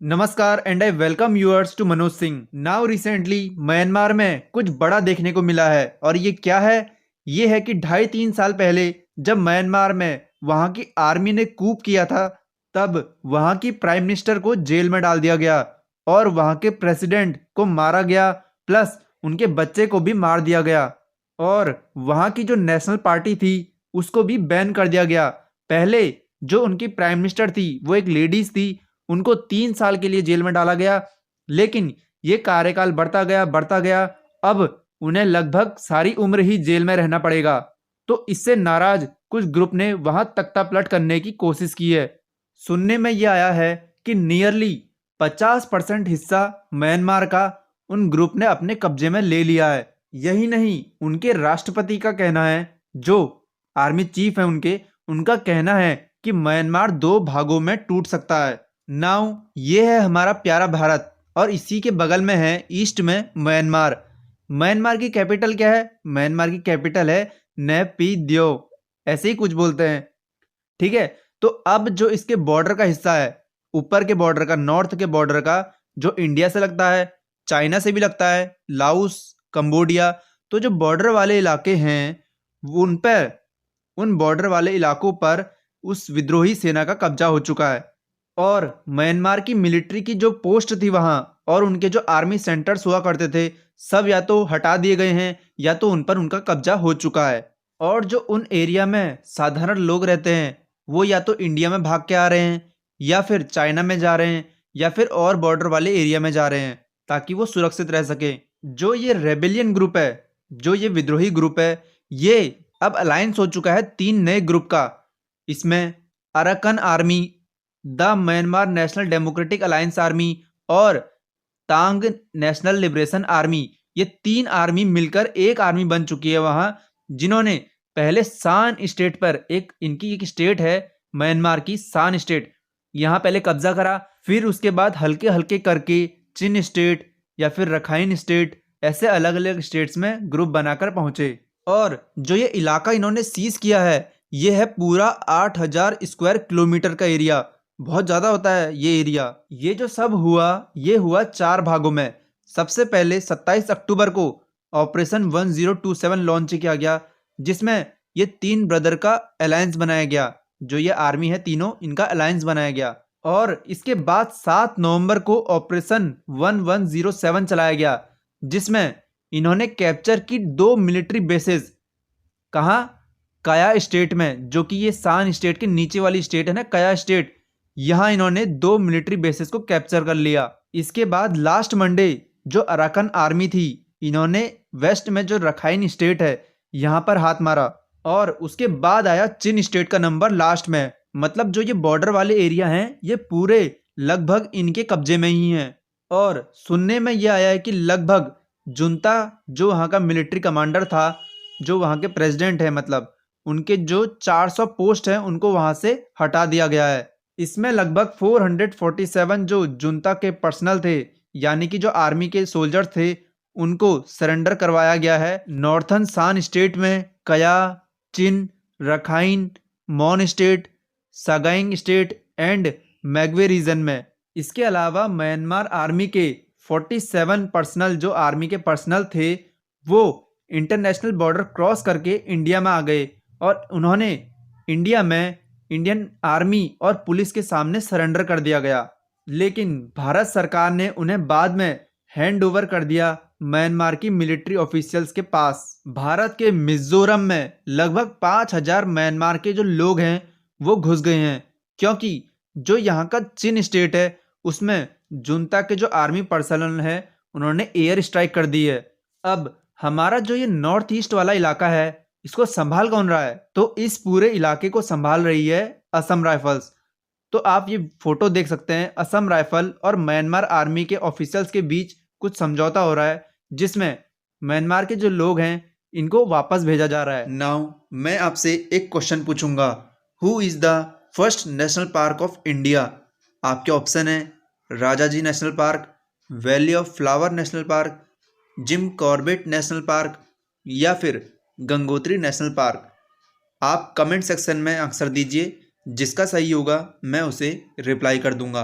नमस्कार and I welcome yours to Manoj Singh. Now recently Myanmar में कुछ बड़ा देखने को मिला है और ये क्या है? ये है कि 2.5-3 साल पहले जब म्यांमार में वहाँ की आर्मी ने कूप किया था, तब वहाँ की प्राइम मिनिस्टर को जेल में डाल दिया गया और वहाँ के प्रेसिडेंट को मारा गया, प्लस उनके बच्चे को भी मार दिया गया और वहाँ की जो नेशनल पार्टी थी उसको भी बैन कर दिया गया। पहले जो उनकी प्राइम मिनिस्टर थी वो एक लेडीज थी, उनको 3 साल के लिए जेल में डाला गया, लेकिन ये कार्यकाल बढ़ता गया। अब उन्हें लगभग सारी उम्र ही जेल में रहना पड़ेगा। तो इससे नाराज कुछ ग्रुप ने वहां तख्तापलट करने की कोशिश की है। सुनने में यह आया है कि नियरली 50% हिस्सा म्यांमार का उन ग्रुप ने अपने कब्जे में ले लिया है। यही नहीं, उनके राष्ट्रपति का कहना है, जो आर्मी चीफ है उनका कहना है कि म्यांमार 2 भागों में टूट सकता है। नाउ ये है हमारा प्यारा भारत और इसी के बगल में है ईस्ट में म्यांमार। म्यांमार की कैपिटल क्या है? म्यांमार की कैपिटल है नेपिद्यो, ऐसे ही कुछ बोलते हैं। ठीक है, तो अब जो इसके बॉर्डर का हिस्सा है, ऊपर के बॉर्डर का, नॉर्थ के बॉर्डर का, जो इंडिया से लगता है, चाइना से भी लगता है, लाओस, कंबोडिया, तो जो बॉर्डर वाले इलाके हैं उन पर, उन बॉर्डर वाले इलाकों पर उस विद्रोही सेना का कब्जा हो चुका है और म्यांमार की मिलिट्री की जो पोस्ट थी वहां और उनके जो आर्मी सेंटर्स हुआ करते थे, सब या तो हटा दिए गए हैं या तो उन पर उनका कब्जा हो चुका है। और जो उन एरिया में साधारण लोग रहते हैं वो या तो इंडिया में भाग के आ रहे हैं या फिर चाइना में जा रहे हैं या फिर और बॉर्डर वाले एरिया में जा रहे हैं ताकि वो सुरक्षित रह सके। जो ये रेबेलियन ग्रुप है, जो ये विद्रोही ग्रुप है, ये अब अलायंस हो चुका है 3 नए ग्रुप का। इसमें Arakan army, the Myanmar national democratic alliance army और तांग नेशनल लिबरेशन आर्मी, ये 3 आर्मी मिलकर एक आर्मी बन चुकी है वहां, जिन्होंने पहले शान स्टेट पर, एक इनकी एक स्टेट है म्यांमार की शान स्टेट, यहाँ पहले कब्जा करा, फिर उसके बाद हल्के हल्के करके चिन स्टेट या फिर रखाइन स्टेट, ऐसे अलग अलग स्टेट्स में ग्रुप बनाकर पहुंचे। और जो ये इलाका इन्होंने सीज किया है, ये है पूरा 8,000 स्क्वायर किलोमीटर का एरिया। बहुत ज़्यादा होता है ये एरिया। ये जो सब हुआ, ये हुआ 4 भागों में। सबसे पहले 27 अक्टूबर को ऑपरेशन 1027 लॉन्च किया गया, जिसमें ये 3 ब्रदर का अलायंस बनाया गया। जो ये आर्मी है तीनों, इनका अलायंस बनाया गया। और इसके बाद 7 नवंबर को ऑपरेशन 1107 चलाया गया, जिसमें इन्होंने कैप्चर की 2 मिलिट्री बेसेस। कहाँ? कया स्टेट में, जो कि ये शान स्टेट के नीचे वाली स्टेट है ना, कया स्टेट, यहाँ इन्होंने 2 मिलिट्री बेसेस को कैप्चर कर लिया। इसके बाद लास्ट मंडे जो अराकन आर्मी थी, इन्होंने वेस्ट में जो रखाइन स्टेट है यहाँ पर हाथ मारा और उसके बाद आया चिन स्टेट का नंबर लास्ट में। मतलब जो ये बॉर्डर वाले एरिया हैं ये पूरे लगभग इनके कब्जे में ही हैं। और सुनने में ये आया है कि लगभग जुंता, जो वहाँ का मिलिट्री कमांडर था, जो वहाँ के प्रेसिडेंट है, मतलब उनके जो 400 पोस्ट हैं उनको वहाँ से हटा दिया गया है। इसमें लगभग 447 जो जुंता के पर्सनल थे, यानी कि जो आर्मी के सोल्जर थे, उनको सरेंडर करवाया गया है नॉर्थन शान स्टेट में, Kayah, Chin, Rakhine, Mon state, Sagaing state and Magway region में। इसके अलावा म्यांमार आर्मी के 47 पर्सनल, जो आर्मी के पर्सनल थे, वो इंटरनेशनल बॉर्डर क्रॉस करके इंडिया में आ गए और उन्होंने इंडिया में इंडियन आर्मी और पुलिस के सामने सरेंडर कर दिया गया। लेकिन भारत सरकार ने उन्हें बाद में हैंड ओवर कर दिया म्यांमार की मिलिट्री ऑफिशियल्स के पास। भारत के मिजोरम में लगभग 5,000 म्यांमार के जो लोग हैं वो घुस गए हैं, क्योंकि जो यहाँ का चिन स्टेट है उसमें जुंता के जो आर्मी पर्सनल है उन्होंने एयर स्ट्राइक कर दी है। अब हमारा जो ये नॉर्थ ईस्ट वाला इलाका है, इसको संभाल कौन रहा है? तो इस पूरे इलाके को संभाल रही है असम राइफल्स। तो आप ये फोटो देख सकते हैं, असम राइफल और म्यांमार आर्मी के ऑफिशियल्स के बीच कुछ समझौता हो रहा है, जिसमें म्यांमार के जो लोग हैं इनको वापस भेजा जा रहा है। नाउ मैं आपसे एक क्वेश्चन पूछूंगा, who is the first national park of India? आपके ऑप्शन है Rajaji national park, valley of flower national park, Jim Corbett national park या फिर गंगोत्री नेशनल पार्क। आप कमेंट सेक्शन में आंसर दीजिए, जिसका सही होगा मैं उसे रिप्लाई कर दूंगा।